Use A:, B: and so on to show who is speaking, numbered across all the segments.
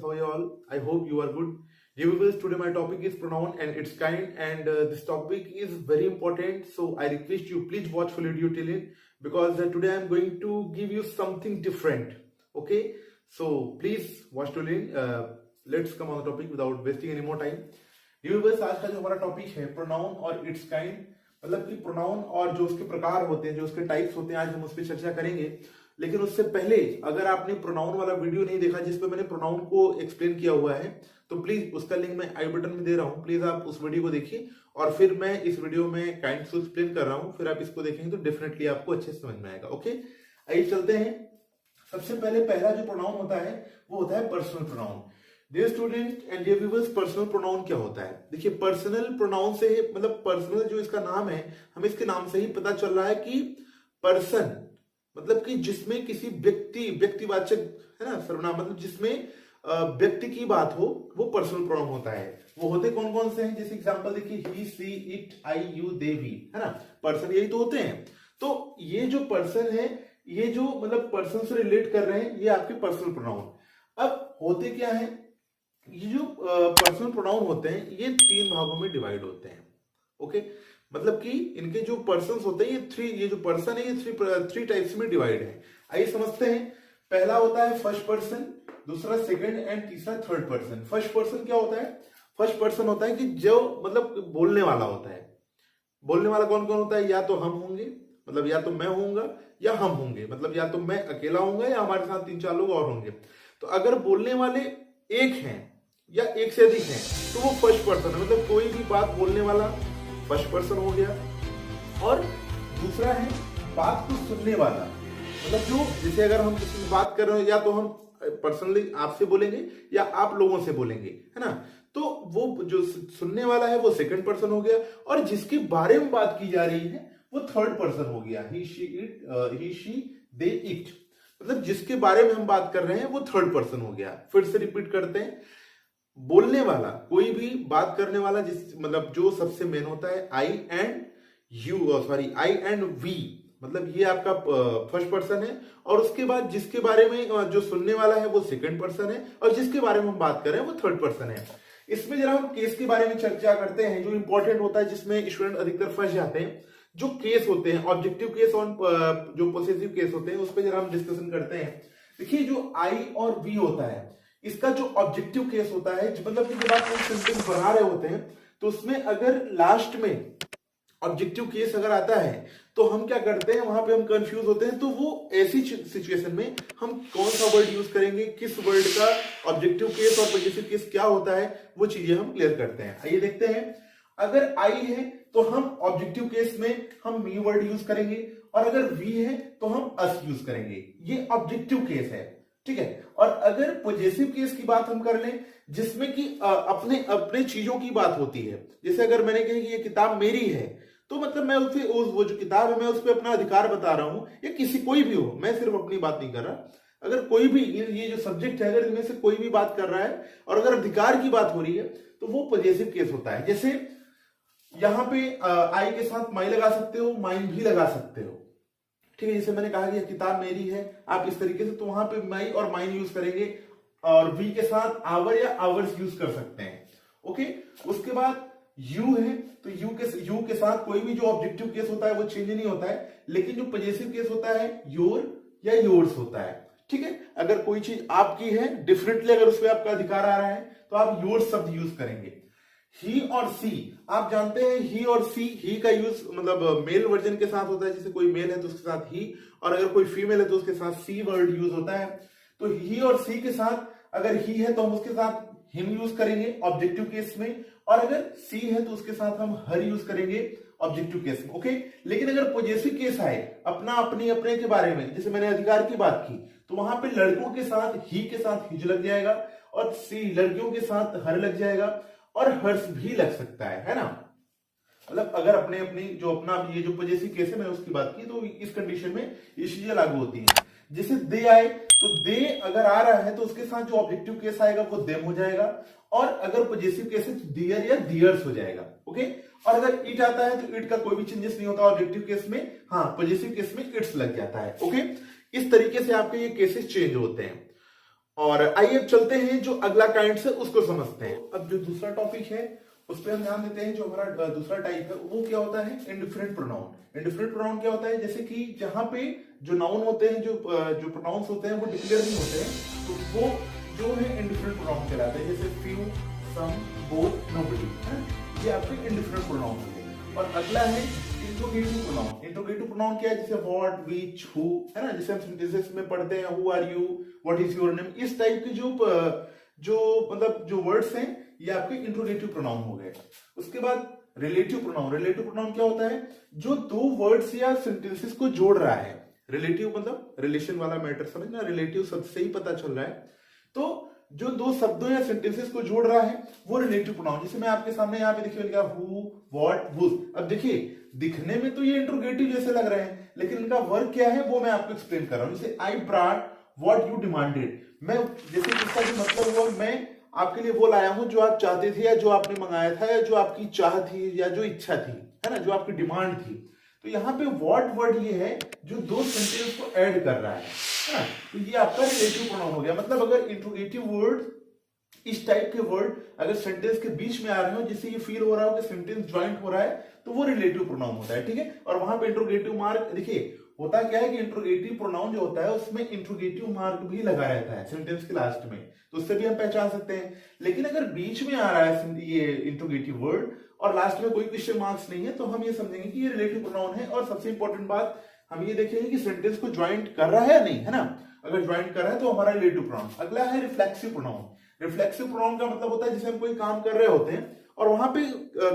A: how are you all? I hope you are good. Dear viewers, today my topic is pronoun and its kind, and this topic is very important. So I request you please watch full video till end, because today I am going to give you something different. Okay, so please watch till end. Let's come on the topic without wasting any more time. Dear viewers, आज का जो हमारा topic है pronoun और it's kind, मतलब कि pronoun और जो उसके प्रकार होते हैं, जो उसके टाइप्स होते हैं, आज हम उस पर चर्चा करेंगे। लेकिन उससे पहले अगर आपने प्रोनाउन वाला वीडियो नहीं देखा जिसपे मैंने प्रोनाउन को एक्सप्लेन किया हुआ है, तो प्लीज उसका लिंक मैं आई बटन में दे रहा हूं, प्लीज आप उस वीडियो को देखिए। और फिर मैं इस वीडियो में काइंड से एक्सप्लेन कर रहा हूं, फिर आप इसको देखेंगे तो डेफिनेटली आपको अच्छे समझ में आएगा। ओके, आइए चलते हैं। सबसे पहले पहला जो प्रोनाउन होता है वो होता है personal pronoun. Dear student and dear viewers, personal pronoun क्या होता है? देखिए, पर्सनल प्रोनाउन से मतलब पर्सनल जो इसका नाम है, हमें इसके नाम से ही पता चल रहा है कि पर्सन मतलब कि जिसमें किसी व्यक्तिवाचक है ना सर्वनाम, मतलब जिसमें व्यक्ति की बात हो, वो पर्सनल प्रोनाउन होता है। वो होते कौन कौन से हैं? जैसे एग्जांपल देखिए, he, she, it, I, you, they, we, है ना, पर्सन यही तो होते हैं। तो ये जो पर्सन है, ये जो मतलब पर्सन से रिलेट कर रहे हैं, ये आपके पर्सनल प्रोनाउन। अब होते क्या है, ये जो पर्सनल प्रोनाउन होते हैं ये तीन भागों में डिवाइड होते हैं। ओके, मतलब कि इनके जो पर्सन्स होते हैं ये जो पर्सन है ये थ्री टाइप्स में डिवाइड है। आइए समझते हैं। पहला होता है फर्स्ट पर्सन, दूसरा सेकंड एंड तीसरा थर्ड पर्सन। फर्स्ट पर्सन क्या होता है? फर्स्ट पर्सन होता है कि जो मतलब बोलने वाला होता है। बोलने वाला कौन कौन होता है? या तो हम होंगे, मतलब या तो मैं होऊंगा, या हम होंगे, मतलब या तो मैं अकेला होऊंगा या हमारे साथ 3-4 लोग और होंगे। तो अगर बोलने वाले एक हैं या एक से अधिक हैं तो वो फर्स्ट पर्सन है, मतलब कोई भी बात बोलने वाला फर्स्ट पर्सन हो गया। और दूसरा है बात को सुनने वाला, मतलब जो जैसे अगर हम किसी से बात कर रहे हो, या तो हम पर्सनली आपसे बोलेंगे या आप लोगों से बोलेंगे, है ना, तो वो जो सुनने वाला है वो सेकंड पर्सन हो गया। और जिसके बारे में बात की जा रही है वो थर्ड पर्सन हो गया। He, she, it, he, she, they, it, मतलब जिसके बारे में हम बात कर रहे हैं वो थर्ड पर्सन हो गया। फिर से रिपीट करते हैं। बोलने वाला, कोई भी बात करने वाला, जिस मतलब जो सबसे मेन होता है, आई एंड वी, मतलब ये आपका फर्स्ट पर्सन है। और उसके बाद जिसके बारे में जो सुनने वाला है वो सेकंड पर्सन है, और जिसके बारे में हम बात कर रहे हैं वो थर्ड पर्सन है। इसमें जरा हम केस के बारे में चर्चा करते हैं, जो इंपॉर्टेंट होता है, जिसमें स्टूडेंट अधिकतर फंस जाते हैं। जो केस होते हैं, ऑब्जेक्टिव केस और जो पोसेसिव केस होते हैं, उस पर जरा हम डिस्कशन करते हैं। देखिए, जो आई और वी होता है, इसका जो ऑब्जेक्टिव केस होता है, मतलब कि जब आप कोई सेंटेंस बना रहे होते हैं तो उसमें अगर लास्ट में ऑब्जेक्टिव केस अगर आता है तो हम क्या करते हैं, वहां पे हम कंफ्यूज होते हैं। तो वो ऐसी सिचुएशन में हम कौन सा वर्ड यूज करेंगे, किस वर्ड का ऑब्जेक्टिव केस और पॉजिटिव केस क्या होता है, वो चीजें हम क्लियर करते हैं। आइए देखते हैं। अगर आई है तो हम ऑब्जेक्टिव केस में हम मी वर्ड यूज करेंगे, और अगर वी है तो हम अस यूज करेंगे। ये ऑब्जेक्टिव केस है, ठीक है। और अगर पॉजिटिव केस की बात हम कर लें, जिसमें कि अपने अपने चीजों की बात होती है, जैसे अगर मैंने कहा कि ये किताब मेरी है, तो मतलब मैं उससे वो जो किताब है मैं उस पर अपना अधिकार बता रहा हूं, या किसी कोई भी हो, मैं सिर्फ अपनी बात नहीं कर रहा। अगर कोई भी ये जो सब्जेक्ट है, अगर इनमें से कोई भी बात कर रहा है और अगर अधिकार की बात हो रही है तो वो पॉजिटिव केस होता है। जैसे यहां पे आई के साथ माई लगा सकते हो, माइन भी लगा सकते हो, ठीक है। जैसे मैंने कहा कि किताब मेरी है, आप इस तरीके से, तो वहां पे माई और माइन यूज करेंगे, और वी के साथ आवर या आवर्स यूज कर सकते हैं। ओके, उसके बाद यू है, तो यू के साथ कोई भी जो ऑब्जेक्टिव केस होता है वो चेंज नहीं होता है, लेकिन जो पॉजिटिव केस होता है योर या योर्स होता है, ठीक है। अगर कोई चीज आपकी है, डिफरेंटली अगर उस पर आपका अधिकार आ रहा है तो आप योर शब्द यूज करेंगे। ही और सी, आप जानते हैं ही और सी, ही का यूज मतलब मेल वर्जन के साथ होता है, जैसे कोई मेल है तो उसके साथ ही, और अगर कोई फीमेल है तो उसके साथ सी वर्ड यूज होता है। तो ही और सी के साथ अगर ही है तो हम उसके साथ हिम यूज करेंगे ऑब्जेक्टिव केस में, और अगर सी है तो उसके साथ हम हर यूज करेंगे ऑब्जेक्टिव केस में। ओके, लेकिन अगर पॉजिटिव केस आए अपना अपने के बारे में, जैसे मैंने अधिकार की बात की, तो वहां पे लड़कों के साथ ही के साथ हिज लग जाएगा, और सी लड़कियों के साथ हर लग जाएगा, और हर्ष भी लग सकता है ना। मतलब अगर अपने अपनी जो अपना ये जो पॉजिटिव केस है मैंने उसकी बात की, तो इस कंडीशन में ये चीजें लागू होती हैं। जैसे दे आए, तो दे अगर आ रहा है तो उसके साथ जो ऑब्जेक्टिव केस आएगा वो देम हो जाएगा, और अगर पॉजिटिव केस है तो डियर या डियर्स हो जाएगा। ओके, और अगर इट आता है तो इट का कोई भी चेंजेस नहीं होता ऑब्जेक्टिव केस में, हाँ पॉजिटिव केस में इट्स लग जाता है। ओके, इस तरीके से आपके ये केसेस चेंज होते हैं। और आइए अब चलते हैं जो अगला काइंड है उसको समझते हैं। अब जो दूसरा टॉपिक है उस पर हम ध्यान देते हैं। जो हमारा दूसरा टाइप है वो क्या होता है, इंडिफरेंट प्रोनाउन। इंडिफरेंट प्रोनाउन क्या होता है, जैसे कि जहां पे जो नाउन होते हैं, जो प्रोनाउंस होते हैं वो डिक्लेयर नहीं होते हैं, तो वो जो है इंडिफरेंट प्रोनाउन कहलाते हैं। जैसे फ्यू, सम, बोथ, नोबडी, ये आपके इंडिफरेंट प्रोनाउन होंगे। और अगला है इंट्रोगेटिव प्रोनाउन। इंट्रोगेटिव प्रोनाउन क्या है, जैसे व्हाट, व्हिच, हु, है ना, जैसे हम सेंटेंसेस में पढ़ते हैं who are you, what is your name, इस टाइप के जो वर्ड्स हैं ये आपके इंट्रोगेटिव प्रोनाउन हो गए। उसके बाद रिलेटिव प्रोनाउन। रिलेटिव प्रोनाउन क्या होता है, जो दो वर्ड्स या सेंटेंसेस को जोड़ रहा है। रिलेटिव मतलब रिलेशन वाला मैटर, समझना, रिलेटिव शब्द से ही पता चल रहा है। तो जो दो शब्दों या सेंटेंसेस को जोड़ रहा है वो रिलेटिव प्रोनाउन। जैसे मैं आपके सामने यहाँ पे देखिए लिखा हु, व्हाट, हुज। अब देखिए दिखने में तो ये इंट्रोगेटिव जैसे लग रहे हैं, लेकिन इनका वर्क क्या है वो मैं आपको एक्सप्लेन कर रहा हूं। जैसे I brought what you demanded, मैं जैसे इसका जो मतलब हुआ, मैं आपके लिए वो लाया हूं जो आप चाहते थे या जो आपने मंगाया था या जो आपकी चाह थी या जो इच्छा थी, है ना, जो आपकी डिमांड थी। तो यहाँ पे व्हाट वर्ड ये है जो दो सेंटेंस को ऐड कर रहा है ना, तो ये आपका रिलेटिव प्रोनाउन हो गया। मतलब अगर इंट्रोगेटिव वर्ड, इस टाइप के वर्ड अगर सेंटेंस के बीच में आ रहे हो जिससे ये फील हो रहा हो कि सेंटेंस ज्वाइंट हो रहा है, तो वो रिलेटिव प्रोनाउन होता है, ठीक है। और वहां पे इंट्रोगेटिव मार्क, देखिए होता क्या है कि इंट्रोगेटिव प्रोनाउन जो होता है उसमें इंट्रोगेटिव मार्क भी लगा रहता है सेंटेंस के लास्ट में, तो उससे भी हम पहचान सकते हैं। लेकिन अगर बीच में आ रहा है ये इंट्रोगेटिव वर्ड और लास्ट में कोई क्वेश्चन मार्क्स नहीं है, तो हम ये समझेंगे कि ये रिलेटिव प्रोनाउन है। और सबसे इंपॉर्टेंट बात हम ये देखेंगे कि सेंटेंस को ज्वाइंट कर रहा है या नहीं, है ना। अगर ज्वाइंट कर रहा है तो हमारा रिलेटिव प्रोनाउन। अगला है रिफ्लेक्सिव प्रोनाउन। रिफ्लेक्सिव प्रोनाउन का मतलब होता है जैसे हम कोई काम कर रहे होते हैं और वहां पे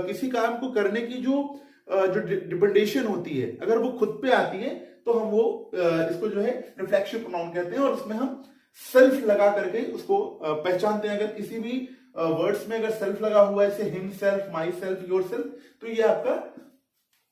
A: किसी काम को करने की जो डिपेंडेशन होती है, अगर वो खुद पे आती है तो हम वो इसको जो है रिफ्लेक्सिव प्रोनाउन कहते हैं। और उसमें हम सेल्फ लगा करके उसको पहचानते हैं। अगर किसी भी वर्ड्स में अगर सेल्फ लगा हुआ है, जैसे him self, my self, your self, तो ये आपका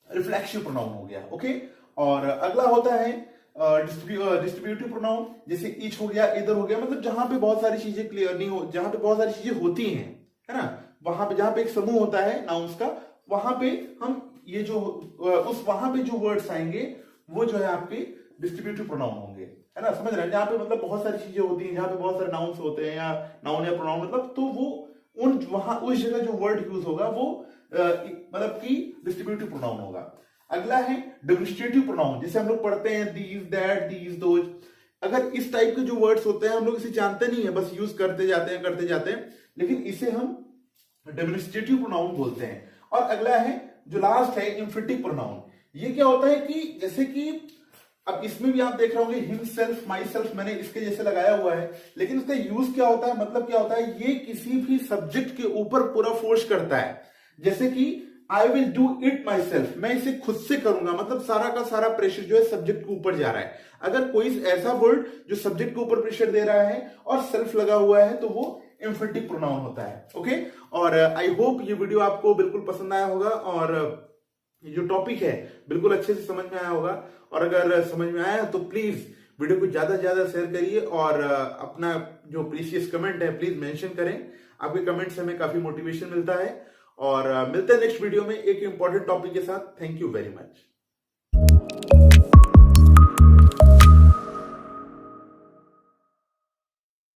A: रिफ्लेक्सिव प्रोनाउन हो गया, ओके। और अगला होता है डिस्ट्रीब्यूटिव प्रोनाउन। जैसे ईच हो गया, इधर हो गया, मतलब जहां पे बहुत सारी चीजें क्लियर नहीं हो, जहां पे बहुत सारी चीजें होती हैं, है ना, वहां पे जहां पे एक समूह होता है नाउन्स का, वहां पे हम ये जो वहां पे जो वर्ड्स आएंगे वो जो है आपके डिस्ट्रीब्यूटिव प्रोनाउन होंगे, है ना, समझ रहे हैं। जहां पे मतलब बहुत सारी चीजें होती हैं, जहां पे बहुत सारे नाउन्स होते हैं या नाउन या प्रोनाउन, मतलब तो वो वहां उस जगह जो वर्ड यूज होगा वो मतलब कि डिस्ट्रीब्यूटिव प्रोनाउन होगा। अगला है डेमोन्स्ट्रेटिव प्रोनाउन। जैसे हम लोग पढ़ते हैं दीज, दैट, दीज, दोज। अगर इस टाइप के जो वर्ड्स होते हैं हम लोग इसे जानते नहीं है, बस यूज करते जाते हैं, लेकिन इसे हम डेमोन्स्ट्रेटिव प्रोनाउन बोलते हैं। और अगला है जो लास्ट है एम्फेटिक प्रोनाउन। ये क्या होता है कि जैसे कि अब इसमें भी आप देख रहे होंगे हिम सेल्फ, माई सेल्फ, मैंने इसके जैसे लगाया हुआ है, लेकिन उसका यूज क्या होता है, मतलब क्या होता है, ये किसी भी सब्जेक्ट के ऊपर पूरा फोर्स करता है। जैसे कि I will do it my self, मैं इसे खुद से करूंगा, मतलब सारा का सारा प्रेशर जो है सब्जेक्ट के ऊपर जा रहा है। अगर कोई ऐसा वर्ड जो सब्जेक्ट के ऊपर प्रेशर दे रहा है और सेल्फ लगा हुआ है तो वो एम्फेटिक प्रोनाउन होता है, ओके। और आई होप ये वीडियो आपको बिल्कुल पसंद आया होगा और ये जो टॉपिक है बिल्कुल अच्छे से समझ में आया होगा। और अगर समझ में आया तो प्लीज वीडियो को ज्यादा से ज्यादा शेयर करिए और अपना जो प्रीशियस कमेंट है प्लीज मेंशन करें। आपके कमेंट से हमें काफी मोटिवेशन मिलता है। और मिलते हैं नेक्स्ट वीडियो में एक इंपॉर्टेंट टॉपिक के साथ। Thank you very much.